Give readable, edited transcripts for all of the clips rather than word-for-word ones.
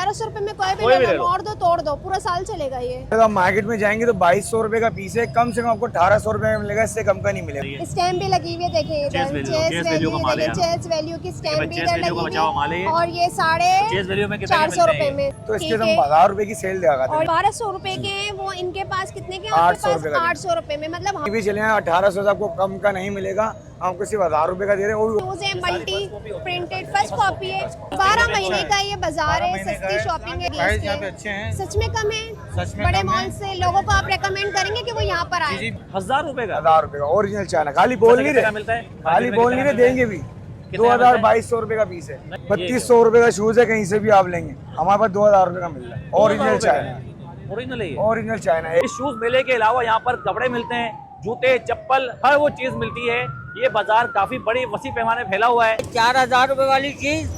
1100 रुपए में कोई भी ले लो, मोड़ दो तोड़ दो, पूरा साल चलेगा ये। तो आप मार्केट में जाएंगे तो 2200 रुपए का पीस है, कम से कम आपको 1800 रुपए में मिलेगा, इससे कम का नहीं मिलेगा। स्टैम्प भी लगी हुई है, देखिए इधर चेस वैल्यू की स्टैम्प भी इधर लगी हुई है, और ये 450 रुपए में, तो इसके हम 1000 रुपए की सेल लगा और 1200 रुपए के वो इनके पास कितने के 800 रुपए में, मतलब भी चले 1800 से आपको कम का नहीं मिलेगा, आपको सिर्फ 1000 रुपए का दे रहे हैं। शूज है, मल्टी प्रिंटेड फर्स्ट कॉपी है, 12 महीने का ये बाजार है, सस्ती शॉपिंग है, सच में कम है, बड़े मॉल से लोगों को आप रेकमेंड करेंगे कि वो यहाँ पर आए। 1000 रुपए का, 1000 रुपए का ओरिजिनल चाइना, खाली बोल नहीं रहे, खाली बोल नहीं रहे, देंगे भी। 2200 रुपए का पीस है, 3200 रुपए का शूज है, कहीं से भी आप लेंगे, हमारे पास 2000 रुपए का मिल रहा है, ओरिजिनल चाइना, ओरिजिनल चाइना है। इस शूज मेले के अलावा यहाँ पर कपड़े मिलते हैं, जूते चप्पल हर वो चीज मिलती है। ये बाजार काफी बड़ी वसी पैमाने फैला हुआ है। 4000 रुपए वाली चीज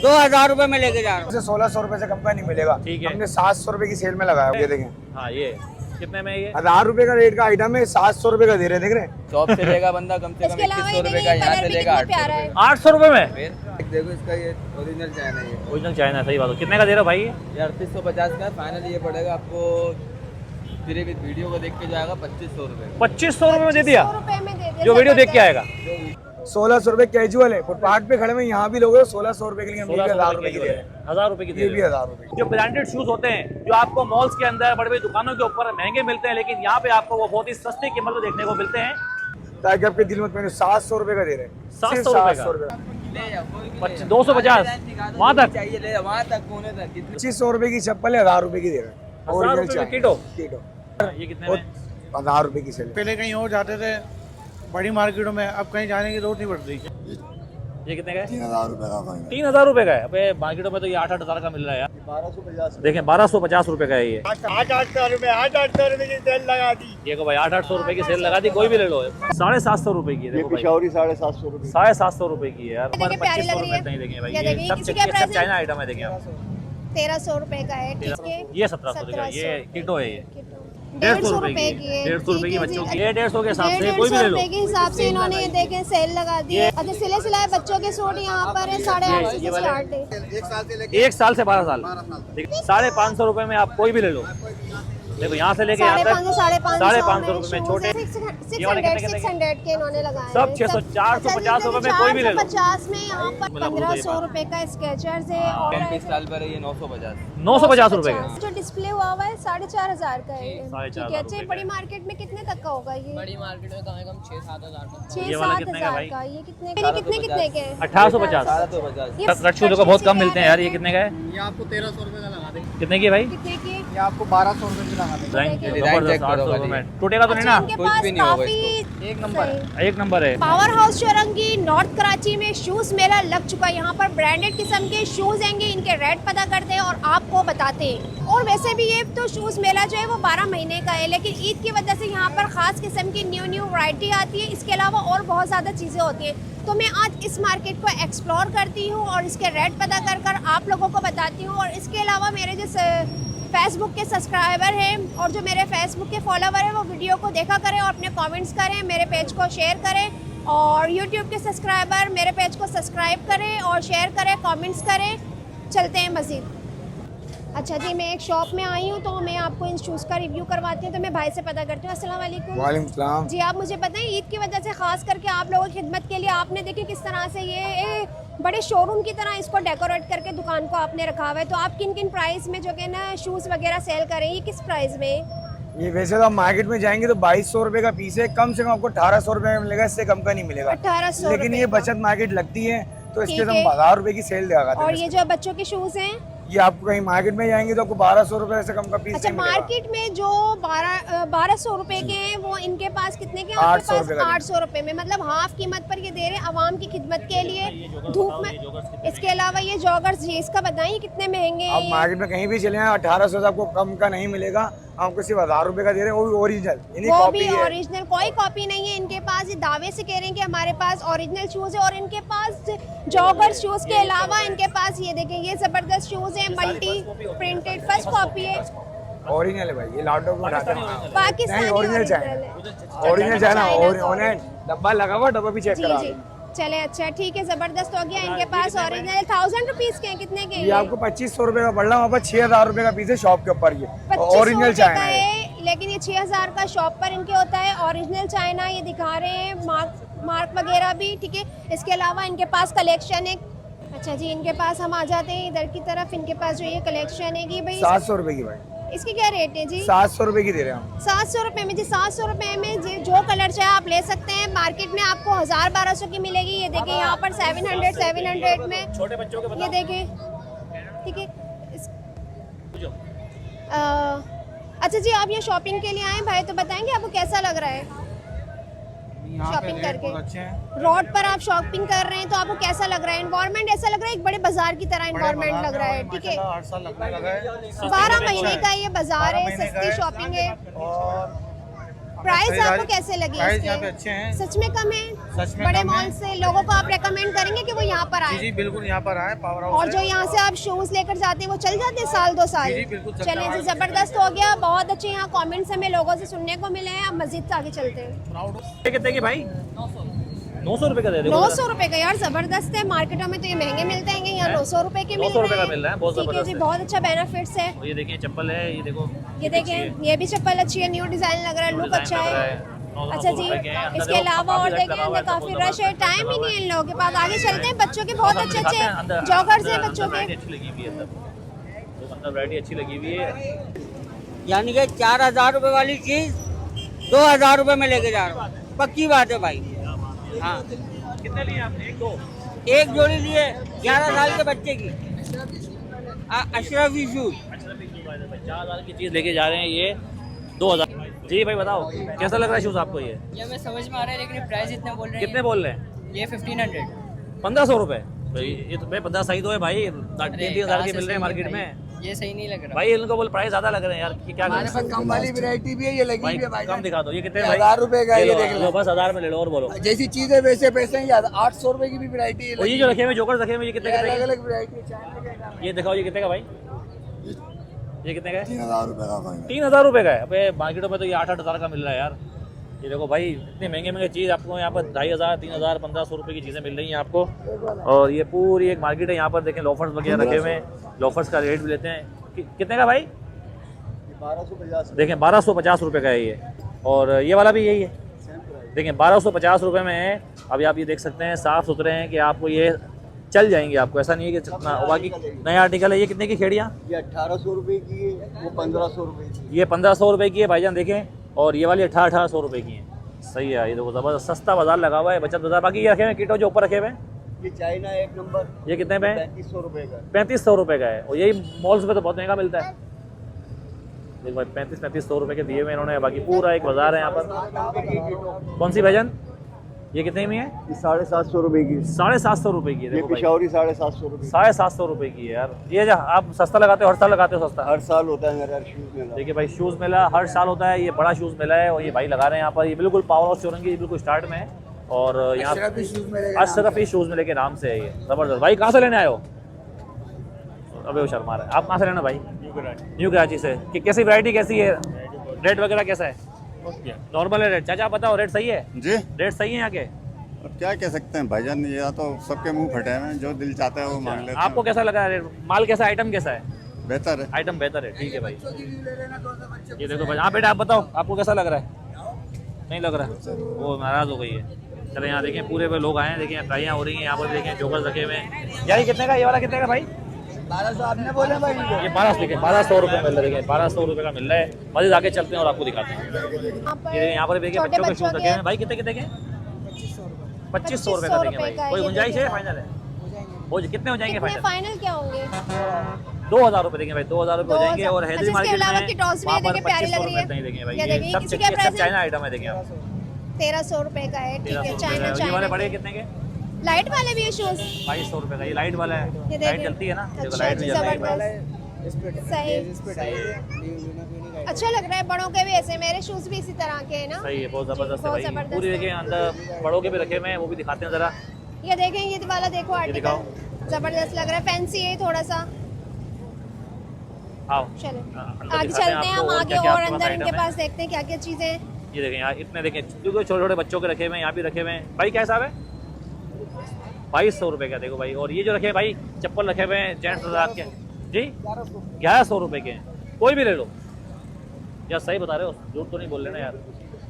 2000 रुपए में लेके जा रहा हूँ। 1600 रुपए से कम का नहीं मिलेगा, ठीक है। हमने 700 रुपए की सेल में लगाया, ये देखें। हाँ, ये कितने में? ये 1000 रुपए का रेट का आइटम है, 700 रुपए का दे रहे, देख रहे हैं। शॉप से लेगा बंदा कम से कम 2100 रुपए का, यहाँ से लेगा 800 रुपए में। देखो इसका ये ओरिजिनल चाइना है, ओरिजिनल चाइना, सही बात है। कितने का दे रहे हो भाई? ये 3850 का फाइनल ये पड़ेगा आपको, फिर वीडियो को देख के जाएगा 2500 रुपए। 2500 रुपए में दे दिया, में जो वीडियो देख के आएगा। 1600 रुपए कैजुअल है, फुटपाथ पे खड़े में यहाँ भी लोग 1600 रुपए के लिए 1000 रुपए की दे रहे हैं, 1000 रुपए की, ये भी 1000 रुपए। जो ब्रांडेड शूज होते हैं, जो आपको मॉल्स के अंदर बड़ी बड़ी दुकानों के ऊपर महंगे मिलते हैं, लेकिन यहाँ पे आपको वो बहुत ही सस्ती कीमत में देखने को मिलते हैं। ताकि आपके दिल में 700 रुपए का दे रहे हैं, 700 रुपए का, 250 वहाँ तक चाहिए ले, वहाँ तक कोने तक। 2500 रुपए की चप्पल है, 1000 रुपए की दे रहे हैं, 1000 रुपए में कीटो। ये कितने में? 1000 रुपए की सेल। पहले कहीं और जाते थे बड़ी मार्केटों में, अब कहीं जाने की जरूरत नहीं पड़ती। ये कितने का है? 3000 रुपए का। 3000 रुपए का है। अबे मार्केटों में तो ये 8-8 का मिल रहा है यार। 1250 देखें 1250 रुपए का है ये। 800 रुपए, 800 रुपए की सेल लगा दी। देखो भाई 800 रुपए की सेल लगा दी, कोई भी ले लो। 750 रुपए की है, देखो भाई। पिशौरी 750 रुपए, 750 रुपए की है यार। देखिए प्यारी लग रही है। नहीं देखें भाई, ये ये देखिए, सब किसी का प्राइस चाइना आइटम है। देखें आप, 1300 रुपए का है, ठीक है। ये 1700 का, ये कीटो है। ये 150 रुपए की है, 150 रुपए की बच्चों की, ये 150 के हिसाब से 150 कोई भी ले लो। रुपए के हिसाब से इन्होंने ये देखें सेल लगा दी है। अच्छा, सिले सिलाए बच्चों के सूट यहाँ पर है 850 से स्टार्ट है, 1 साल से 12 साल, 550 रुपए में आप कोई भी ले लो। देखो यहाँ से लेके यहाँ तक 550 रुपए में छोटे, 600 के इन्होंने लगाए सब 600 450 रुपए में कोई भी ले लो। 450 में यहाँ पर 1500 रुपए का स्केचर्स है, और 35 साल पर है ये 950। 950 रुपए का जो डिस्प्ले हुआ हुआ है 4500 का है, 4500 ठीक है। अच्छा, बड़ी मार्केट में कितने तक का होगा ये? बड़ी मार्केट में कम से कम 6-7 हज़ार का। 6-7 का। ये कितने कितने के हैं? 1850। रक्षु देखो बहुत कम मिलते हैं यार। ये कितने का है? ये आपको 1300 रुपए का लगा देंगे। कितने की भाई? कितने के? ये आपको 1200 रुपए की लगा देंगे। डिजाइन चेक करो भाई। टूटेगा तो नहीं ना? इनके कुछ पास भी नहीं होगा काफी एक नंबर है। एक नंबर है। पावर हाउस चौरंगी नॉर्थ कराची में शूज मेला लग चुका है। यहाँ पर ब्रांडेड किस्म के शूज आएंगे, इनके रेट पता करते हैं और आपको बताते हैं। और वैसे भी ये तो शूज मेला जो है वो 12 महीने का है, लेकिन ईद की वजह से यहाँ पर खास किस्म की न्यू वैरायटी आती है। इसके अलावा और बहुत ज़्यादा चीज़ें होती हैं, तो मैं आज इस मार्केट को एक्सप्लोर करती हूँ और इसके रेट पता कर आप लोगों को बताती हूँ। और इसके अलावा मेरे जो फेसबुक के सब्सक्राइबर हैं और जो मेरे फेसबुक के फॉलोवर हैं, वो वीडियो को देखा करें और अपने कमेंट्स करें, मेरे पेज को शेयर करें। और यूट्यूब के सब्सक्राइबर मेरे पेज को सब्सक्राइब करें और शेयर करें, कमेंट्स करें। चलते हैं मज़ीद। अच्छा जी, मैं एक शॉप में आई हूँ, तो मैं आपको इन शूज़ का रिव्यू करवाती हूँ। तो मैं भाई से पता करती हूँ। अस्सलाम वालेकुम। वालेकुम सलाम। जी, आप मुझे बताएं, ईद की वजह से खास करके आप लोगों की खिदमत के लिए आपने देखिए किस तरह से ये बड़े शोरूम की तरह इसको डेकोरेट करके दुकान को आपने रखा हुआ है। तो आप किन किन प्राइस में जो कि ना शूज़ वगैरह सेल करें, ये किस प्राइस में? ये वैसे तो आप मार्केट में जाएंगे तो 2200 रुपए का पीस है, कम से कम आपको 1800 रुपए में मिलेगा, इससे कम का नहीं मिलेगा। 1800, लेकिन ये बचत मार्केट लगती है, तो इसके ठीक हम है। 1000 रुपए की सेल लगाते हैं। और ये जो बच्चों के शूज़ हैं, ये आपको कहीं मार्केट में जाएंगे तो आपको 1200 रुपए से कम का पीस अच्छा, नहीं मिलेगा। मार्केट में जो 1200 रुपए के हैं, वो इनके पास कितने के? 800 रुपए का। 800 रुपए में, मतलब हाफ कीमत पर ये दे रहे हैं आवाम की खिदमत के लिए धूप में। इसके अलावा ये जॉगर्स जी, इसका बताइए कितने महंगे हैं आप ये? मार्केट में कहीं भी चले जाएं 1800 से आपको कम का नहीं मिलेगा, आपको सिर्फ 1000 रुपए का दे रहे हैं, वो भी ओरिजिनल, यानी वो कॉपी भी है। ओरिजिनल, कोई कॉपी नहीं है इनके पास। ये दावे से कह रहे हैं कि हमारे पास ओरिजिनल शूज है। और इनके पास जॉगर्स शूज के अलावा इनके पास ये देखें, ये जबरदस्त शूज है, मल्टी प्रिंटेड फर्स्ट कॉपी है, ओरिजिनल है भाई। ये लैपटॉप में उठाते हैं, पाकिस्तानी ओरिजिनल ओरिजिनल चाइना, है। ओरिजिनल चाइना, चाइना ओरिजिनल डब्बा लगा हुआ, डब्बा भी चेक जी करा जी, चले अच्छा ठीक है, जबरदस्त हो गया। इनके पास ओरिजिनल 1000 रुपीज के हैं, कितने के ये आपको 2500 रुपए का पड़ रहा है, वहाँ पर 6000 रुपए का पीस है शॉप के ऊपर। ये ओरिजिनल चाइना है, लेकिन ये 6000 का शॉप पर इनके होता है। ओरिजिनल चाइना ये दिखा रहे हैं, मार्क वगैरह भी ठीक है। इसके अलावा इनके पास कलेक्शन है। अच्छा जी, इनके पास हम आ जाते हैं इधर की तरफ। इनके पास जो ये कलेक्शन है कि भाई 700 रुपए की भाई, इसके क्या रेट है जी? 700 रुपए की दे रहे हैं हम। 700 रुपए में जी, 700 रुपए में जो कलर चाहे आप ले सकते हैं। मार्केट में आपको 1000-1200 की मिलेगी। ये देखिए यहाँ पर 700 में छोटे बच्चों के ये देखिए ठीक है। अच्छा जी, आप ये शॉपिंग के लिए आए भाई, तो बताएंगे आपको कैसा लग रहा है शॉपिंग करके? अच्छे हैं। रोड पर आप शॉपिंग कर रहे हैं तो आपको कैसा लग रहा है? एनवायरनमेंट ऐसा लग रहा है एक बड़े बाजार की तरह एनवायरनमेंट लग रहा है ठीक है। हर साल लगने लगा है। 12 महीने का ये बाजार है, सस्ती शॉपिंग है। और प्राइस आपको कैसे लगी प्राइस इसके? यहाँ पे अच्छे हैं। सच में कम है? सच में बड़े कम मॉल है। से लोगों को आप रेकमेंड करेंगे कि वो यहाँ पर जी आए? जी बिल्कुल, यहाँ पर आए पावर हाउस और जो यहाँ से आप शूज लेकर जाते हैं वो चल जाते हैं साल 2 साल? जी, बिल्कुल चलता चलें जी, है। जबरदस्त हो गया। बहुत अच्छे यहाँ कमेंट्स हमें लोगों से सुनने को मिले हैं। अब मस्जिद से आगे चलते हैं। ये कितने की भाई? 900 रुपए का दे दो। 900 रुपए का यार, जबरदस्त है। मार्केटों में तो ये महंगे मिलते हैं, यहाँ 900 रुपए के मिल 900 रुपए रहे का हैं। मिल रहा है, बहुत ठीक है जबरदस्त जी, है। बहुत अच्छा बेनिफिट्स है। और ये देखिए चप्पल है, ये देखो ये देखें, ये भी चप्पल अच्छी है, न्यू डिजाइन लग रहा है, लुक अच्छा है। अच्छा जी, इसके अलावा और देखें अंदर काफी रश है, टाइम ही नहीं है इन लोगों के पास। आगे चलते हैं। बच्चों के बहुत अच्छे अच्छे जॉगर्स हैं बच्चों के। अच्छी लगी हुई है, अंदर वैरायटी अच्छी लगी हुई है। यानी कि 4000 रुपए वाली चीज 2000 रुपए में लेके जा रहा हूँ, पक्की बात है भाई। हाँ, कितने लिए आपने? एक जोड़ी लिए 11 साल के बच्चे की, अशरफी शूज। 4000 की चीज लेके जा रहे हैं ये 2000। जी भाई बताओ कैसा लग रहा है शूज आपको? ये मैं समझ में आ रहा है, लेकिन प्राइस इतना बोल रहे हैं। कितने बोल रहे हैं? ये 1500। 1500 रुपए भाई, ये तो भाई 15 सही तो है भाई, 3-3 के मिल रहे हैं मार्केट में। ये सही नहीं लग रहा भाई इनको बोल प्राइस ज्यादा लग रहे हैं यार, कि क्या हमारे पास कम वाली वैरायटी भी है, ये लगी हुई है भाई? भाई। कम दिखा दो, ये कितने भाई? 1000 रुपए का है, ये लो, देख लो। लो बस 1000 में ले लो। और बोलो जैसी चीजें वैसे पैसे ही 800 रुपए की भी वैरायटी है। और ये जो रखे हुए जोकर रखे हुए, ये कितने अलग के? अलग वैरायटी। ये दिखाओ, ये कितने का भाई? ये कितने का है? 3000 रुपए का भाई। 3000 रुपए का है। अबे मार्केटों में तो ये 8-8 हज़ार का मिल रहा है यार। ये देखो भाई, इतनी महंगे महंगे चीज़ आपको यहाँ पर 2500, 3000, 1500 रुपए की चीज़ें मिल रही हैं आपको। और ये पूरी एक मार्केट है, यहाँ पर देखें लोफर्स वगैरह रखे हुए हैं। लोफर्स का रेट भी लेते हैं। कितने का भाई? 1250। देखें 1250 रुपये का है ये। और ये वाला भी यही है, देखें 1250 रुपये में है। अभी आप ये देख सकते हैं, साफ़ सुथरे हैं कि आपको ये चल जाएंगे। आपको ऐसा नहीं है कि कितना। बाकी नया आर्टिकल है। ये कितने की खेड़ियाँ? ये 1800 रुपए की है, वो 1500 रुपए की। ये 1500 रुपये की है भाईजान देखें, और ये वाली 1800 रुपये की है। सही है, ये देखो ज़बरदस्त सस्ता बाजार लगा हुआ है, बचत बाजार। बाकी ये रखे हुए किटो जो ऊपर रखे हुए हैं, ये चाइना 1 नंबर, ये कितने में? 3500 रुपए का। 3500 रुपये का है। और यही मॉल्स में तो बहुत महंगा मिलता है। देखो भाई 3500 रुपये के दिए हुए इन्होंने। बाकी पूरा एक बाजार है यहाँ पर। कौन सी भाईजान? ये कितने में है? 750 रुपए की। 750 रुपये की है। ये देखो भाई पिशौरी 750 रुपए। 750 रुपये की है यार। ये जो आप सस्ता लगाते हो, हर साल लगाते हो सस्ता? हर साल होता है मेरा शूज मेला। देखिए भाई, शूज़ मेला हर साल होता है। ये बड़ा शूज़ मेला है और ये भाई लगा रहे हैं यहाँ पर। ये बिल्कुल पावर हाउस चौरंगी बिल्कुल स्टार्ट में है। और यहाँ अशरफी शूज़ मेले के नाम से है ये। ज़बरदस्त। भाई कहाँ से लेने आए हो? अबे वो शर्मा रहा है। आप कहाँ से लेना भाई? न्यू कराची से। कि कैसी वैरायटी कैसी है? रेट वगैरह कैसा है? नॉर्मल है रेट? चाचा आप बताओ, रेट सही है? जी, रेट सही है यहाँ के? अब क्या कह सकते हैं भाईजान, या तो सबके मुंह फटे हैं, जो दिल चाहता है वो मांग लेते हैं। आपको कैसा लगा रेट? माल कैसा, आइटम कैसा है? बेहतर है। आइटम बेहतर है, ठीक है भाई। ये देखो भाई, हाँ बेटा आप बताओ, आपको कैसा लग रहा है? नहीं लग रहा है, वो नाराज़ हो गई है। चले यहाँ देखें, पूरे पे लोग आए हैं, देखें ट्राइयाँ हो रही हैं यहाँ पर। देखें जोकर्स रखे हुए हैं। यार ये कितने का? ये वाला कितने का भाई? 1200 आपने बोले भाई। ये 1200 देखें, 1200 रुपये मिल रहा है। 1200 रुपये का मिल रहा है। मज़े आके चलते हैं और आपको दिखाते हैं। ये यहाँ पर देखिए बच्चों के शूज़ रखे हैं भाई। कितने कितने के? 2500 रुपये का देंगे भाई। कोई गुंजाइश है? फाइनल है? हो कितने हो जाएंगे फाइनल? फाइनल क्या होंगे? 2000 रुपये देंगे भाई, 2000 रुपये हो जाएंगे। और हैदरी मार्केट में प्यारी लग रही है। देंगे भाई। ये देखिए, सब किसी का प्राइस चाइना आइटम है। देखिए आप 1300 रुपए का है, ठीक है। चाइना ये वाले चाइना बड़े कितने के? लाइट वाले भी है शूज। 2200 रुपये का। ये लाइट वाला है, ये लाइट देखिए। जलती है ना? देखो अच्छा, लाइट भी जलती है। जबरदस्त। सही, अच्छा लग रहा है। बड़ों के भी ऐसे, मेरे शूज भी इसी तरह के हैं ना। सही है, बहुत जबरदस्त है बहुत भाई। जबरदस्त पूरी है। देखिए अंदर बड़ों के भी रखे हुए हैं, वो भी दिखाते हैं जरा। ये देखें, ये वाला देखो दिखाओ। आर्टिकल, जबरदस्त लग रहा है। फैंसी है थोड़ा सा। आओ चलो अंदर आगे दिखाते चलते हैं हम, आपको और आगे क्या-क्या और आपके पास अंदर इनके आइटम है। पास देखते हैं क्या क्या चीजें हैं। ये देखें यार, इतने देखें, क्योंकि छोटे छोटे बच्चों के रखे हुए हैं, यहाँ भी रखे हुए हैं। भाई क्या हिसाब है? 2200 रुपए का देखो भाई। और ये जो रखे भाई चप्पल रखे हुए हैं जेंट्स रात के जी 1100 रुपए के हैं, कोई भी ले लो यार, सही बता रहे हो, झूठ तो नहीं बोल लेना यार।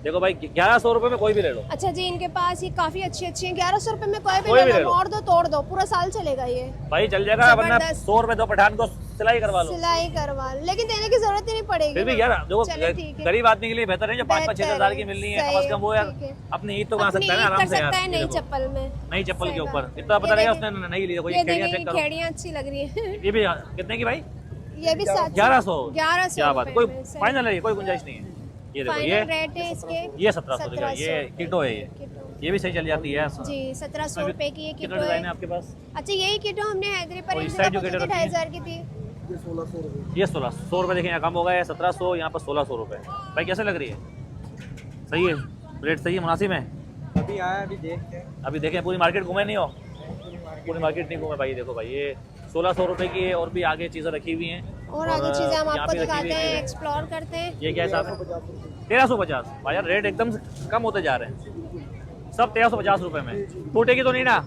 देखो भाई 1100 रुपए में कोई भी ले लो। अच्छा जी, इनके पास ये काफी अच्छी अच्छी है, 1100 रुपए में कोई भी कोई भी ले ले लो, लो। मोड़ दो तोड़ दो, पूरा साल चलेगा ये। भाई चल जाएगा, वरना जबरदस्त। 100 रुपए दो पठान को सिलाई करवा लो। सिलाई करवा लो, लेकिन देने की जरूरत ही नहीं पड़ेगी। फिर भी यार देखो चलो ठीक है। गरीब आदमी के लिए बेहतर है जो 5-5 6 हजार की मिल रही है, कम से कम वो यार ठीक है। अपनी ईद तो बना अपनी सकता है ना ईद आराम कर से यार। सकता है ये नई देखो, चप्पल में, नई चप्पल के सही ऊपर बात। इतना पता ये रहेगा देखिए, उसने नहीं ली, कोई ये खेड़ियां देखिए चेक करो। खेड़ियां अच्छी लग रही है। ये भी कितने की भाई? ये भी 1100। 1100 क्या बात है, कोई फाइनल है, कोई गुंजाइश नहीं है। ये देखो ये फाइनल रेट है इसके ये 1700 का, ये किटो है, ये भी सही चल जाती है जी। 1700 रुपए की ये कितना किटो डिजाइन है है। आपके पास? अच्छा यही किटो हमने हैदरी पर और एक इस जगह साइड जो पूछी किटो थी, रखी है? 2500 की थी। ये 1600 रुपए देखें, यहाँ कम हो गया है 1700, यहाँ पर 1600 रुपए। भाई कैसे लग रही है? सही है, रेट सही है, मुनासिब है। अभी आया, अभी देखते हैं। अभी देखें, पूरी मार्केट घूमे नहीं हो? पूरी मार्केट नहीं घूमे भाई। देखो भाई ये 1600 रुपए की है, और भी आगे चीज़ें रखी हुई हैं। और आगे चीजें हम यहाँ आपको पे रखी हुई दिखाते हैं, है। एक्सप्लोर करते हैं। ये क्या हिसाब है? 1350 भाई यार, रेट एकदम से कम होते जा रहे हैं सब। 1350 रुपए में टूटेगी तो नहीं ना?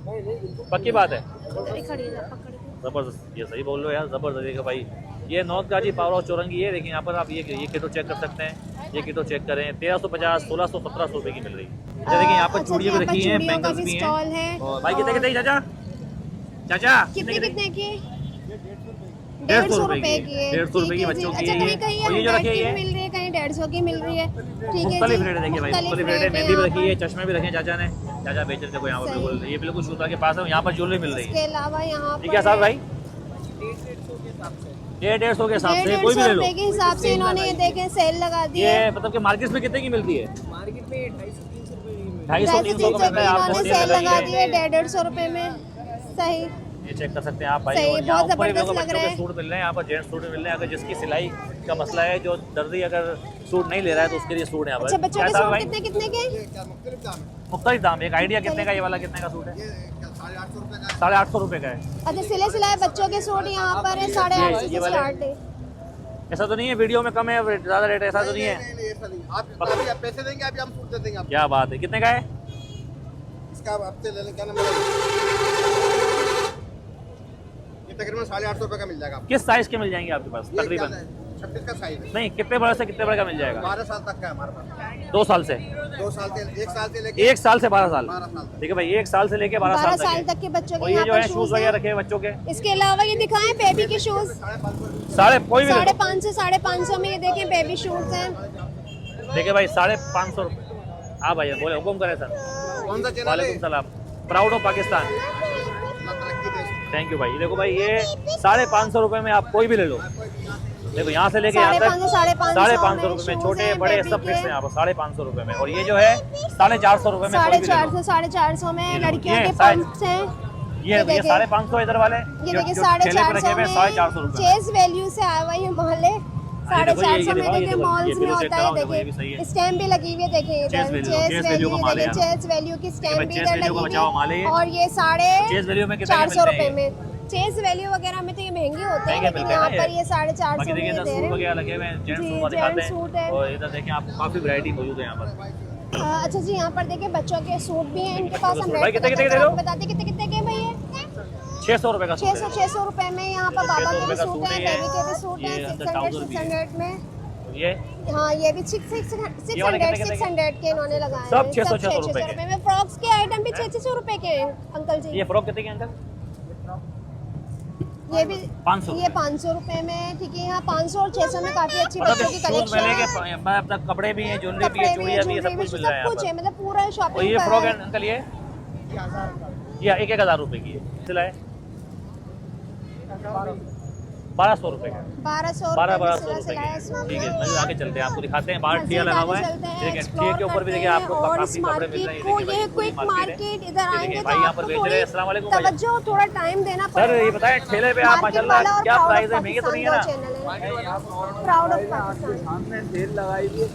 पक्की बात है। इधर ही खड़ी है, पकड़ के। जबरदस्त, ये सही बोल रहे हो यार, जबरदस्त। देखो भाई ये नॉर्थ गाजी पावर हाउस चौरंगी है। देखिए यहाँ पर आप ये किटो चेक कर सकते हैं, ये किटो चेक करें। 1350, 1600, 1700 रुपए की मिल रही है। अच्छा देखिए यहाँ पर अच्छा, चूड़ियाँ भी यहाँ पर रखी हैं, चूड़ियों का बैंगल्स भी भी स्टॉल हैं। है। और भाई कितने कितने की चाचा? चाचा कितने कितने की? 150 150 रुपए रुपए की की है। 150 रुपए की ठीक है बच्चों जी। की अच्छा है। कहीं कहीं और ये जो 100 रखी की है मिल रही है, कहीं 150 की मिल रही है। ठीक है मुख्तलिफ जी। रेट है। देखिए भाई मुख्तलिफ रेट है। मेहंदी भी रखी है, चश्मे भी रखे चाचा ने, चाचा बेच रहे। देखो यहाँ पर सही। बिल्कुल, ये बिल्कुल शूता के पास है, यहाँ पर ज्वेलरी मिल रही इसके है। अलावा यहाँ ठीक है साहब भाई, 150 के हिसाब से कोई भी ले लो। रुपए के हिसाब से इन्होंने ये देखें सेल लगा दी है। ये मतलब कि मार्केट में कितने की मिलती है? मार्केट में 250-300 रुपए 250-300 का मिलता है, आपको इन्होंने सेल सेल लगा दी है है। 150 रुपए में। सही। ये चेक कर सकते हैं आप भाई। सही, और यहाँ बहुत ऊपर भी देखो जबरदस्त लग बच्चों रहा के है। सूट मिल रहे हैं, यहाँ पर जेंट्स सूट भी मिल रहे हैं। अगर जिसकी सिलाई का मसला है, जो दर्जी अगर सूट नहीं ले रहा है तो उसके लिए सूट है यहाँ पर। अच्छा बच्चों के कैसा है सूट भाई? कितने कितने के? मुख्तलिफ दाम। एक आइडिया कितने का, ये वाला कितने का सूट है? 850 रुपए का है। अच्छा सिले सिलाए बच्चों के सूट यहाँ पर है 850 ये से वाले? स्टार्ट है। ऐसा तो नहीं है वीडियो में कम है ज़्यादा रेट, ऐसा तो नहीं है? आप पैसे देंगे, अभी हम सूट दे देंगे आपको। क्या बात है, कितने का है? इसका आप हफ्ते ले लें, क्या नंबर? ये तकरीबन 850 रुपए का मिल जाएगा आपको। किस साइज के मिल जाएंगे आपके पास ये तकरीबन? 36 का साइज है। नहीं, कितने बड़े से कितने बड़े का मिल जाएगा? 12 साल तक का है हमारे पास। 2 साल से? 2 साल से 1 साल से लेके 1 साल से 12 साल? 12 साल तक। ठीक है भाई, 1 साल से लेके 12 12 साल साल तक तक के बच्चों है। और के ये यहाँ जो है पर शूज शूज वगैरह हैं। रखे हैं बच्चों के, इसके अलावा ये दिखाएं बेबी के शूज। साढ़े कोई भी ले लो। 550 से 550 में ये देखें बेबी शूज हैं। देखिए भाई 550 रुपये। हाँ भाई बोले, हुक्म करें सर। कौन सा चैनल है? वालेकुम सलाम। Proud of Pakistan. अल्लाह तरक्की दे। थैंक यू भाई। देखो भाई ये 550 रुपये में आप कोई भी ले लो। देखो यहाँ से लेके यहाँ तक 550 550 रुपये में, शूज छोटे हैं बड़े बेबी सब फिक्स के। हैं यहाँ पर 550 रुपये में। और ये जो है 450 रुपये में कोई भी ले लो। 450 450 में ये लड़कियों ये के साइज- पंप्स हैं। ये देखिए। 550 इधर वाले, ये जो देखिए जो ठेले पे रखे हुए 450 450 में रुपये। चेस वैल्यू से आया हुआ ये मोहल्ले। देखो, ये 450 में देखो, ये देखिए देखो, मॉल्स ये में देखो, होता चेक है। कराओ, देखो, ये भी सही है। देखिए स्टैम्प भी लगी हुई है, देखिए चेस इधर वैल्यू, चेस चेस वैल्यू का वैल्यू, माल है देखिए चेस वैल्यू की स्टैम्प भी चेस इधर वैल्यू का लगी बचाओ माल है हुई ये। है। और ये चेस वैल्यू में कितने के 450 मिलते हैं रुपए में। चेस वैल्यू वगैरह में तो ये महंगे होते हैं, महंगे लेकिन मिलते हैं यहाँ ना पर ये। ये 450 बाकी में देखिए ये इधर दे सूट रहे हैं। वगैरह लगे हुए हैं, जेंट्स जी, सूट दिखाते जेंट्स सूट है। हैं। और इधर देखें आप, काफ़ी वैरायटी मौजूद है यहाँ पर। अच्छा जी, यहाँ पर देखिए बच्चों के सूट भी हैं इनके पास। हम भाई रेट कितने कितने दे दो? बताते कितने कितने के भैया? 600 रुपये का सूट है। 600 रुपए में यहाँ पर बाबा 600 के भी रुपए का सूट सूट है, है बेबी के भी सूट ये है। अंदर 600 ट्राउजर भी है। 600 में। ये हाँ ये भी ये वाले कितने 600 के इन्होंने लगाए हैं। सब 600 रुपए के। में। फ्रॉक्स के आइटम भी 600 रुपए के हैं अंकल जी। ये फ्रॉक कितने के अंदर? ये भी 500 ये 500 रुपए में। ठीक है, यहाँ 500 और 600 में काफी अच्छी मतलब बच्चों की शूज कलेक्शन मेले है। के मतलब कपड़े भी हैं, ज्वेलरी भी कपड़े है, भी चूड़ियाँ भी है, ज्वेलरी सब भी कुछ मिल रहा है सब कुछ यहाँ है, मतलब पूरा पर। और शॉपिंग ये फ्रॉक है पर अंकल, ये 1000 रुपए की है, सिलाए 1200 रुपए का। 1200 1200 रुपए की। ठीक है, मैं आगे चलते हैं, आपको दिखाते हैं। बाहर ठिया लगा हुआ है, देखिए ठिए के ऊपर भी देखिए आपको काफी कपड़े मिल रहे हैं। को देखिए ये भाई, क्विक मार्केट मार्केट है। इधर ये आएंगे देखिए तो भाई यहाँ पर आपको बेच रहे हैं। अस्सलाम वालेकुम भाई। तवज्जो थोड़ा टाइम देना सर पड़ेगा। ये बताएं, ठेले पे आप माशाल्लाह क्या प्राइस है, महंगे तो नहीं है ना? Proud of Pakistan. सामने सेल लगाई हुई है,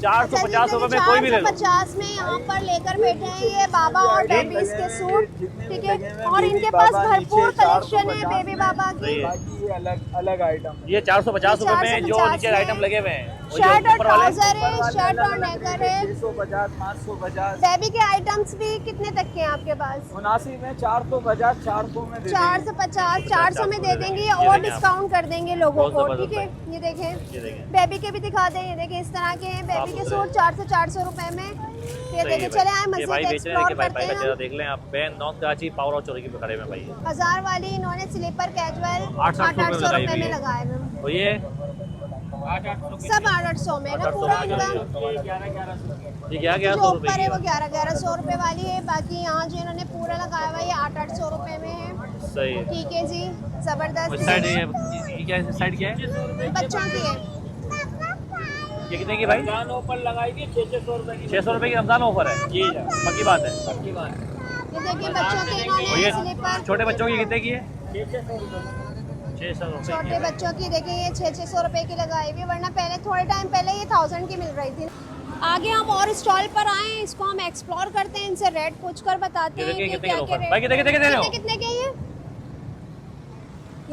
450 रुपए में कोई भी ले लो। 450 में यहाँ पर लेकर बैठे हैं ये बाबा और बेबीज के सूट, ठीक है। और इनके पास भरपूर कलेक्शन है बेबी बाबा की। ये अलग अलग आइटम ये 450 रुपए में जो 450 नीचे में आइटम लगे हुए हैं, वो जो शर्ट और ऊपर वाले ट्राउजर है, शर्ट और नेकर है। 650 550 बेबी के आइटम्स भी कितने तक के हैं आपके पास? 79 में 450 400 में दे 450 400 में दे देंगे और डिस्काउंट कर देंगे लोगों को, ठीक है। ये देखें, ये देखें बेबी के भी दिखा दें, ये देखें इस तरह के हैं बेबी के सूट 400 रुपए में। ये देखें, चले आए ये मस्जिद भाई बेच रहे हैं एक्सप्लोर कि भाई करते का चेहरा हैं। देख लें आप। Ban north Karachi power house चौराहे पे खड़े हैं भाई। हजार वाली इन्होंने स्लीपर कैजुअल 800 रुपए में लगाए हुए हैं। तो ये सब 800 में ना पूरा इनका। ये क्या क्या जो 100 ऊपर रुपए है वो 1100 रुपए वाली है, बाकी यहाँ जो इन्होंने पूरा लगाया हुआ है ये 800 रुपए में है, सही है। ठीक है जी, उस जबरदस्त। साइड ये क्या है, साइड क्या है? बच्चों की है, ये कितने की भाई? रमजान ऑफर लगाई थी 600 रुपए की। 600 रुपए की रमजान ऑफर है जी, पक्की बात है, पक्की बात है। ये देखिए बच्चों के इन्होंने ये स्लीपर, छोटे बच्चों की कितने की है? 600 रुपए की छोटे है। बच्चों की देखिए ये 600 रुपए की लगाई हुई है, वरना पहले थोड़े टाइम पहले ये 1000 की मिल रही थी। आगे हम और स्टॉल पर आए हैं, इसको हम एक्सप्लोर करते हैं, इनसे रेट पूछ कर बताते ये हैं देखिए कि कितने क्या के क्या ऑफर। भाई कितने कितने के दे रहे हो? कितने के ये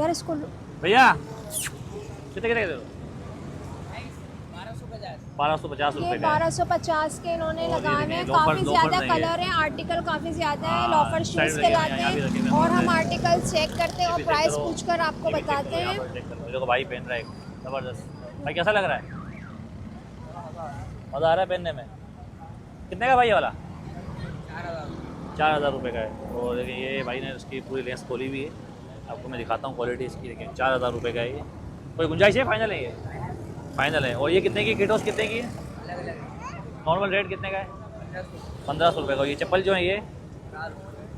यार इसको भैया कितने कितने के दे रहे हो? 1250 ये रुपए का है। 1250 के इन्होंने और ये लगाए हुए देखिए, हैं, लोफर- काफी लोफर ज्यादा नहीं है। कलर हैं, आर्टिकल काफी ज्यादा है, हाँ, लोफर साइड शूज में के रखे लाते हैं, यहाँ भी रखे हैं हैं, और हम लोफर। आर्टिकल चेक करते हैं ये और भी प्राइस चेक करो, पूछकर आपको ये भी चेक बताते करो, यहाँ हैं। पर चेक करो। देखो भाई पहन रहा है जबरदस्त। भाई कैसा लग रहा है? मजा आ रहा है पहनने में? कितने का भाई ये वाला? 4000 रुपये का है। और देखिए ये भाई ने उसकी पूरी लेंस खोली हुई है, आपको मैं दिखाता हूँ क्वालिटी इसकी। देखिए 4000 रुपये का है ये। कोई गुंजाइश है? फाइनल है ये, फाइनल है। और ये कितने की किटोस कितने की है? नॉर्मल रेट कितने का है? 1500 रुपये का। ये चप्पल जो है ये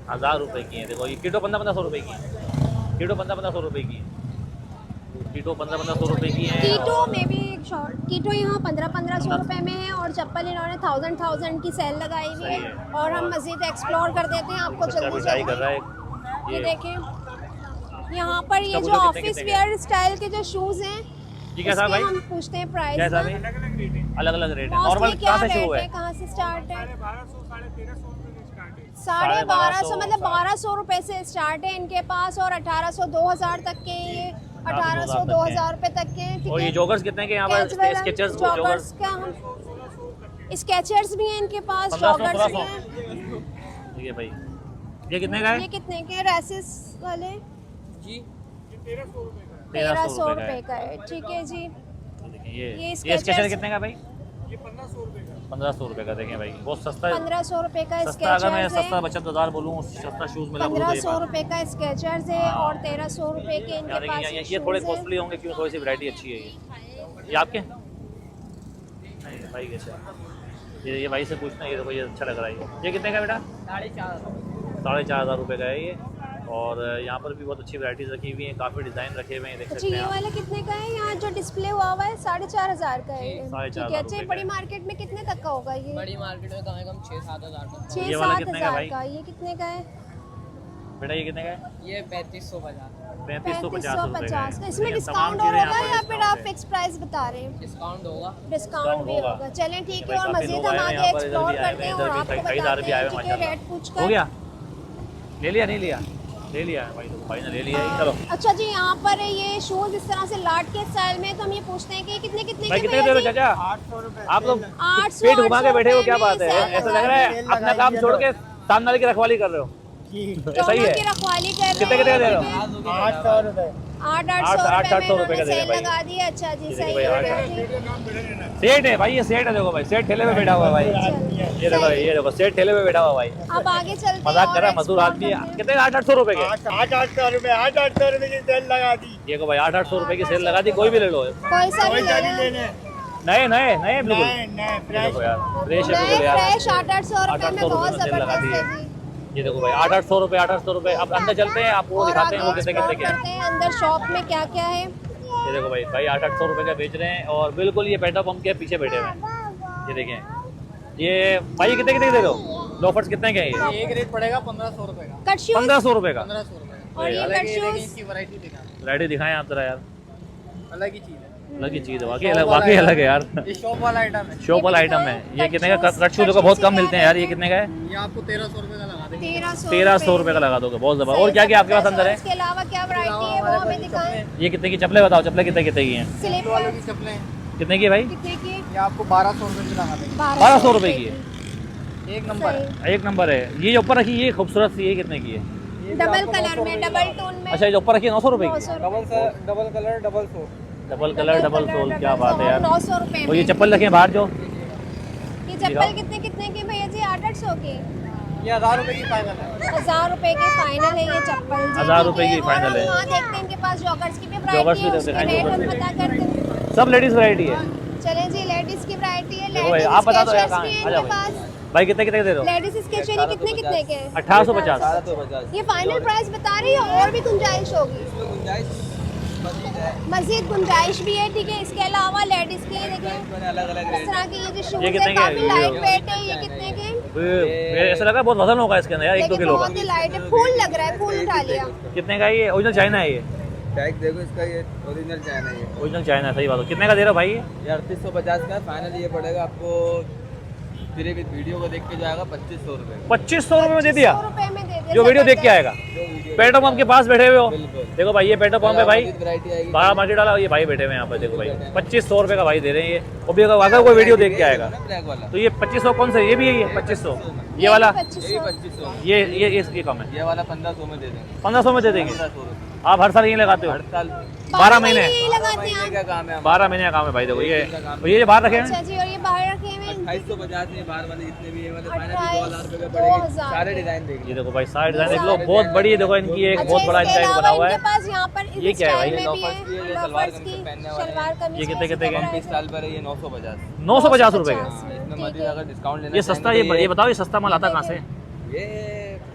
1000 रुपये की है। देखो ये किटो 1500 रुपये की है, किटो 1500 रुपये की है, किटो 1500 रुपये की है। कीटो में भी एक शॉर्ट कीटो यहाँ 1500 रुपए में है और चप्पल इन्होंने 1000 की सेल लगाई हुई सही है। है। और हम मजीद एक्सप्लोर कर देते हैं आपको बच्चा जल्दी भी ट्राई कर रहा जल्दी। है। ये देखें यहाँ पर ये इसका जो बोलो कितने ऑफिस कितने वेयर स्टाइल के जो शूज हैं ये क्या था इसके भाई? हम पूछते हैं प्राइस। क्या था भाई? अलग अलग रेट है। नॉर्मल क्या कहाँ से शुरू रेट हुआ है, है? कहाँ से स्टार्ट है? 1250 1250 मतलब 1200 रुपए से स्टार्ट है इनके पास और 1800 2000 तक के ये 1800 2000 रुपए तक के हैं, ठीक और ये है। जॉगर्स कितने के यहाँ पर? Casual स्केचर्स जॉगर्स का स्केचर्स भी हैं इनके पास, 1500 जॉगर्स भी 1600 हैं। ठीक है भाई। ये कितने का ये है? कितने के रेसिस वाले? जी 1300 रुपए रुपए का है, ठीक है जी। देखिए ये ये Skechers- स्केचर कितने का भाई? 1500 रुपए का। देखें भाई बहुत सस्ता है। 1500 रुपए का सस्ता अगर मैं स्केचर्स सस्ता है, बचत बाजार बोलूँ, सस्ता शूज़ मिला बोलूँ तो ये 1500 बात। रुपए का स्केचर्स है और 1300 रुपए के यहाँ इनके देखिए पास ये थोड़े shoes हैं। कॉस्टली होंगे क्यों, थोड़ी सी वैरायटी अच्छी है ये आपके? नहीं भाई कैसे? ये भाई से पूछना, ये देखो ये अच्छा लग रहा है। ये कितने का बेटा? 4500 रुपये का है ये। और यहाँ पर भी बहुत अच्छी वैराइटीज रखी हुई हैं, काफ़ी डिज़ाइन रखे हुए हैं, देख अच्छा सकते ये हैं आप। वाला कितने का है? यहाँ जो डिस्प्ले हुआ हुआ है 4500 का है, 4500 ठीक है। अच्छा रुपए बड़ी का है। मार्केट में कितने तक का होगा ये? बड़ी मार्केट में कम से कम 6-7 हज़ार तक। 6 ये वाला 7 कितने का हजार भाई? का। ये कितने का है? बेटा ये कितने का है? ये 3550 3550 रुपये का है। 3550 का। इसमें देखिए, डिस्काउंट तमाम और चीज़ें होगा यहाँ या पर फिर आप डिस्काउंट फिक्स प्राइस बता रहे हैं? डिस्काउंट होगा। डिस्काउंट भी होगा। होगा। चलें ठीक है। भाई और काफ़ी मजीद लोग हम आए हैं आगे यहाँ पर, इधर एक्सप्लोर भी आए करते हैं हुए और हैं, आपको इधर भी खरीदार बताते भी आए हैं, हुए ठीक है। माशाल्लाह। रेट पूछ हो कर। गया? ले लिया नहीं लिया? ले लिया है भाई, तो भाई ने ले लिया है। चलो अच्छा जी यहाँ पर ये शूज इस तरह से लाट के स्टाइल में, तो हम ये पूछते हैं कि कितने कितने भाई के कितने दे रहे हो भैया जी? चाचा? 800 रुपए आप लोग 800 पेट घुमा के बैठे हो, क्या बात है? सेल ऐसा लग रहा है सेल अपना काम लगाई छोड़ है के सामने वाले की रखवाली कर रहे हो। ऐसा ही दोनों है। की रखवाली कर रहे कितने कितने दे रहे हो? 800 रुपए 800 रुपए का रुपए दे रहे सेल भाई। लगा दी। अच्छा जी ये सही देखो है भाई, जी। सेठ है भाई, ये सेठ है। देखो भाई सेठ ठेले पे बैठा हुआ है भाई। ये देखो ये देखो सेठ ठेले पे बैठा हुआ भाई। अब आगे चलते हैं मजाक और कर रहा है, मजदूर explore आदमी है। करते हैं। कितने 800 रुपए के? 800 रुपए 800 रुपए की सेल लगा दी। देखो भाई 800 रुपए की सेल लगा दी, कोई भी ले लो। कोई सा भी ले लें। लेने नए नए नए बिल्कुल। नए ये फ्रेश देखो यार फ्रेश है नए बिल्कुल यार। फ्रेश 800 रुपए 800 में रुपए बहुत में सेल लगा जबरदस्त दी है है। जी। ये देखो भाई 800 रुपए 800 रुपए। अब अंदर चलते हैं, आपको और दिखाते हैं वो आगे कितने explore कितने के हैं। करते हैं अंदर शॉप में क्या क्या है। ये देखो भाई भाई 800 रुपए का बेच रहे हैं और बिल्कुल ये पेट्रोल पंप के पीछे बैठे हुए हैं। ये देखें ये भाई कितने कितने दे दो? लोफर्स कितने के हैं ये? एक रेट पड़ेगा 1500 रुपए का। कट शूज 1500 रुपए का। 1500 रुपए और ये कट शूज इसकी वैरायटी दिखा, वैरायटी दिखाएं आप जरा यार। अलग ही चीज़ है। अलग ही चीज़ है, वाकई अलग है यार। ये शॉप वाला आइटम है। शॉप वाला आइटम है। ये कितने का? कट शूज़ देखो बहुत कम मिलते हैं यार। ये कितने का है? ये आपको 1300 रुपये का लगा देंगे। 1300 रुपये का लगा दोगे, बहुत ज़बरदस्त। और क्या क्या आपके पास अंदर है? इसके अलावा क्या वैरायटी है वो हमें दिखाएं। ये कितने की चप्पलें बताओ, चप्लें कितने कितने की हैं? स्लिप वाले की चप्पलें कितने की है भाई? कितने की? ये आपको 1200 रुपये की लगा देंगे। 1200 रुपये की है। एक नंबर है। एक नंबर है। ये जो ऊपर रखी ये खूबसूरत सी, ये कितने की है? डबल कलर में, डबल टोन में। अच्छा, ये जो ऊपर रखी है 900 रुपये की? 900 double colour double sole. Double colour double sole, क्या बात है यार। 900 रुपए और ये में। चप्पल रखे हैं बाहर जो, ये चप्पल कितने कितने की भैया जी? 800 की। ये 1000 रुपये की फाइनल है। 1000 रुपए की फाइनल है ये चप्पल जी। 1000 रुपए की फाइनल है। वहाँ देखते हैं इनके पास जॉगर्स की भी जॉगर्स वैरायटी भी है, उसके दिखाएंगे, रेट हम जॉगर्स पता करते हैं। सब लेडीज वैरायटी है। चलें जी, लेडीज की वैरायटी है। देखो भाई, लेडीज आप बता दो यार स्केचर्स कहाँ भी है? है आ जाओ इनके भाई। पास। भाई कितने कितने दे दो? लेडीज स्केचर कितने कितने के हैं? 1850। 1850 ये फाइनल प्राइस बता रही है, और भी गुंजाइश होगी? गुंजाइश मजीद गुंजाइश भी है, ठीक है। इसके अलावा लेडीज के देखें अलग अलग इस तरह के ये जो शूज ये है कितने के काफी हैं? लाइट वेट है। ये कितने के? ऐसा लगा बहुत वजन होगा इसके अंदर यार, 1-2 देखिए किलो का। बहुत ही लाइट है, फूल लग रहा है, फूल उठा लिया। कितने का है ये? ओरिजिनल चाइना है ये? टैग देखो इसका, ये ओरिजिनल चाइना है। ओरिजिनल चाइना, सही बात है। कितने का दे रहे हो भाई ये? ये 3850 का फाइनल ये पड़ेगा आपको। फिर भी वीडियो को देख के जाएगा 2500 रुपये। 2500 रुपये में दे दिया? 100 रुपए में दे दिया। जो वीडियो देख के आएगा। पेट्रोल पंप के पास बैठे हुए हो, बिल्कुल। देखो भाई ये पेट्रोल पंप है भाई, वैरायटी आएगी। 12 मार्केट वाला, ये भाई बैठे हुए हैं यहाँ पे। देखो भाई 2500 रुपये का भाई दे रहे हैं ये। और भी अगर कोई वीडियो देख के आएगा ब्लैक वाला तो ये 2500 कौन सा? ये भी है ये 2500। ये वाला 2500। ये कम है। ये वाला 1500 में दे देंगे। 1500 में दे देंगे। 1500 रुपये आप हर साल ये लगाते हो? हर साल 12 महीने यही लगाते हैं महीने आप। का काम है। 12 महीने का काम है भाई। देखो ये बाहर रखे हैं। अच्छा जी, और ये बाहर रखे हुए हैं? 2850 में बाहर वाले जितने भी है मतलब फाइनल 28, 2000 रुपये का पड़ेगा। 2000 सारे डिजाइन देख ये देखो भाई साइड डिजाइन देख लो, बहुत बड़ी है। देखो इनकी एक बहुत बड़ा इसके डिजाइन अलावा बना हुआ है। इनके पास यहाँ पर ये इस क्या है भाई? स्टाइल में भी लोफर्स की है, है, ये सलवार लोफर्स कमीज की, पे पहनने वाले सलवार कमीज ये कितने है, कितने के? इसके 20 साल पर है ये 950। 950 रुपये का। इसमें मजीद अगर डिस्काउंट लेना ये सस्ता, ये बताओ ये सस्ता माल आता कहाँ से? ये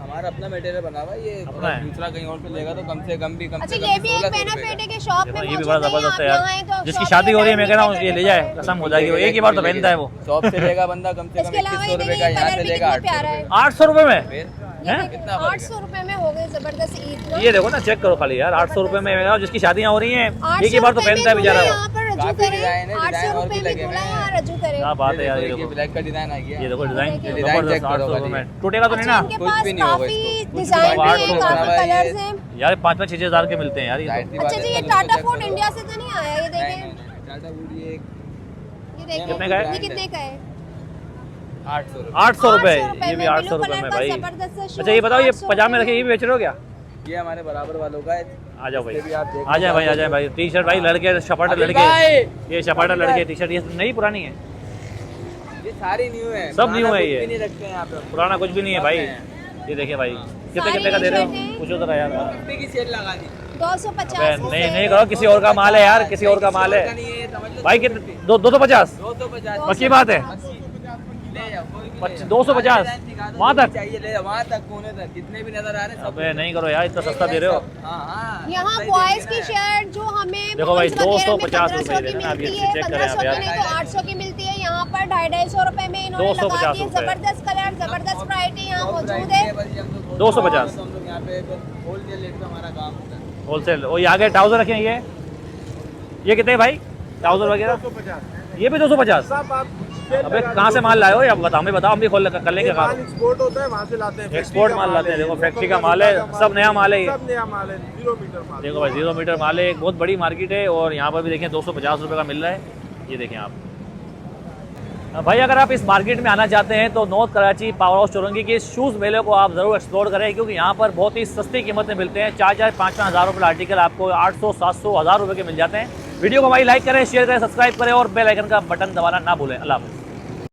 हमारा अपना मटेरियल बना हुआ है। ये अपना है? दूसरा कहीं और पे लेगा तो कम से कम भी कम अच्छा से कम ये भी एक 1600 बेनिफिट है कि शॉप में देखो ये भी मौजूद बड़ा नहीं है, जबरदस्त आप है यहाँ आए यार। तो जिसकी शॉप शादी में हो रही है मैं कह रहा हूँ टाइम ये ले नहीं जाए, करना कसम हो जाएगी वो। एक ही बार तो पहनता है वो। शॉप से लेगा बंदा कम से कम इसके अलावा 2100 ये रुपये का, देखिए यहाँ कलर से भी लेगा कितना 800 प्यारा है। रुपये। 800 रुपये में फिर हैं? कितना फर्क है? 800 रुपए में हो गए जबरदस्त ईद ना। ये देखो ना, चेक करो खाली यार। 800 रुपये में और जिसकी शादियाँ हो रही हैं 800 एक ही बार तो रुपए में पहनता है बेचारा दूल्हा वो। यहाँ पर रजू काफी करे, डिजाइन है, 800 डिजाइन और रुपए भी में लगे दूल्हा हुए हैं। यहाँ रजू करे। क्या बात है यार। ये ये देखो ब्लैक का डिजाइन आ गया। ये देखो डिजाइन ये डिजाइन जबरदस्त। चेक करो 800 रुपये खाली। में टूटेगा तो नहीं ना? इनके कुछ पास भी नहीं होगा काफी इसको। कुछ डिजाइन भी भी है, नहीं होगा। काफी ये कलर्स हैं। यार 5-5, 6-6 हज़ार के मिलते हैं यार ये जाहिर तो। सी बात अच्छा है, जी, ये कलर टाटा चेक फूड करो। इंडिया से तो नहीं आया? ये नहीं, देखें, नहीं, टाटा वुड ये ये देखें कितने का है? ये कितने का है? 800 रुपये। 800 रुपये। 800 ये भी में 800 ब्लू रुपये में कलर का भाई। जबरदस्त सा अच्छा ये शूज, बताओ ये 800 पजामे रुपए रखे ये भी बेच रहे हो क्या? ये हमारे बराबर वालों का है। आ जाओ भाई, इससे भी आप देख आ जाए भाई, आ जाए भाई। टी शर्ट भाई लड़के, शपाटा अभी लड़के, भाई! ये शपाटा लड़के टी शर्ट, ये नई पुरानी है? ये सारी न्यू है, सब new पुराना है कुछ ये। भी नहीं रखते हैं यहाँ पे। पुराना कुछ भी नहीं है भाई। ये देखिए भाई कितने कितने का दे रहे हो? टी-शर्टें। पूछो जरा यार। 50 की सेल लगा दी। 250 अबे नहीं नहीं करो, किसी और का माल है यार, किसी और का माल है का नहीं है, समझ लो। भाई। कितने? 250? 250 पक्की बात है? ले जाओ, कोई भी ले जाओ। 250 डिजाइन दिखा दो, वहाँ जो भी तक? चाहिए ले जाओ, वहाँ तक कोने तक जितने भी नजर आ रहे हैं सब। अबे नहीं करो यार, इतना सस्ता दे रहे हो। हाँ हाँ यहाँ सही बॉयज दे की रहे हैं। शर्ट जो हमें देखो भाई, malls वगैरह में 250 1500 रुपए की देना, आप ये मिलती है, चेक करें आप 1500 यार। की नहीं तो 800 की मिलती है, यहाँ पर 250 रुपए में इन्होंने 250 लगा दी है। रुपए। जबरदस्त कलर, जबरदस्त वैरायटी यहाँ बहुत मौजूद variety है। बस ये हम लोग 250 हम लोग यहाँ पे होलसेल रेट पे हमारा काम होता है। होलसेल। और ये आगे ट्राउजर रखे हैं, ये कितने भाई ट्राउजर वगैरह? ये भी 250? अबे कहाँ से माल लाए हो या बताओ, हमें बताओ, हम भी खोल कर लेंगे काम। एक्सपोर्ट होता है, वहाँ से लाते हैं। एक्सपोर्ट माल लाते हैं। देखो फैक्ट्री का माल है, सब नया माल है ये। सब नया माल है, 0 मीटर माल। देखो भाई 0 मीटर माल है, एक बहुत बड़ी मार्केट है। और यहाँ पर भी देखें 250 रुपये का मिल रहा है। ये देखें आप भाई, अगर आप इस मार्केट में आना चाहते हैं तो नॉर्थ कराची पावर हाउस चौरंगी के शूज़ मेले को आप ज़रूर एक्सप्लोर करें, क्योंकि यहाँ पर बहुत ही सस्ती कीमत में मिलते हैं। 4-5 हज़ार रुपये आर्टिकल आपको 800, 700, 1000 रुपये के मिल जाते हैं। वीडियो को भाई लाइक करें, शेयर करें, सब्सक्राइब करें और बेल आइकन का बटन दबाना ना भूलें। अल्लाह हाफ़िज़।